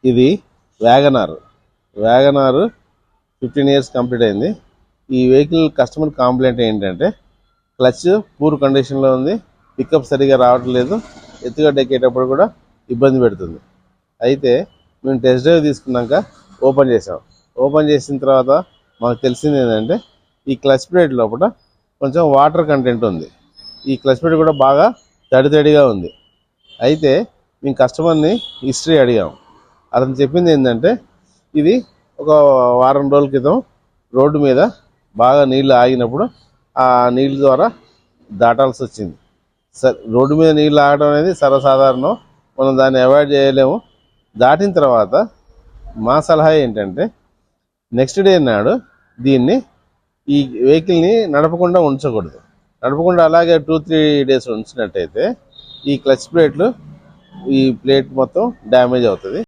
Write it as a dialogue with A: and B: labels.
A: ఇది WagonR 15 years complete అయింది. ఈ వెహికల్ కస్టమర్ కాంప్లైంట్ ఏంటంటే క్లచ్ పూర్ కండిషన్లో ఉంది, పికప్ సరిగా రావట్లేదు, ఎత్తుగడ్డ ఎక్కేటప్పుడు కూడా ఇబ్బంది పెడుతుంది. అయితే మేము టెస్ట్ డ్రైవ్ తీసుకున్నాక ఓపెన్ చేసాం. ఓపెన్ చేసిన తర్వాత మాకు తెలిసింది ఏంటంటే ఈ క్లచ్ ప్లేట్ లోపల కొంచెం వాటర్ కంటెంట్ ఉంది. ఈ క్లచ్ ప్లేట్ కూడా బాగా తడిగా ఉంది. అయితే మేము కస్టమర్ని హిస్టరీ అడిగాం. అతను చెప్పింది ఏంటంటే ఇది ఒక వారం రోజుల క్రితం రోడ్డు మీద బాగా నీళ్లు ఆగినప్పుడు ఆ నీళ్ళ ద్వారా దాటాల్సి వచ్చింది. రోడ్డు మీద నీళ్ళు ఆగడం అనేది సర్వసాధారణం, మనం దాన్ని అవాయిడ్ చేయలేము. దాటిన తర్వాత మా సలహా ఏంటంటే నెక్స్ట్ డే నాడు దీన్ని ఈ వెహికల్ని నడపకుండా ఉంచకూడదు. నడపకుండా అలాగే 2-3 డేస్ ఉంచినట్టయితే ఈ క్లచ్ ప్లేట్లు ఈ ప్లేట్ మొత్తం డ్యామేజ్ అవుతుంది.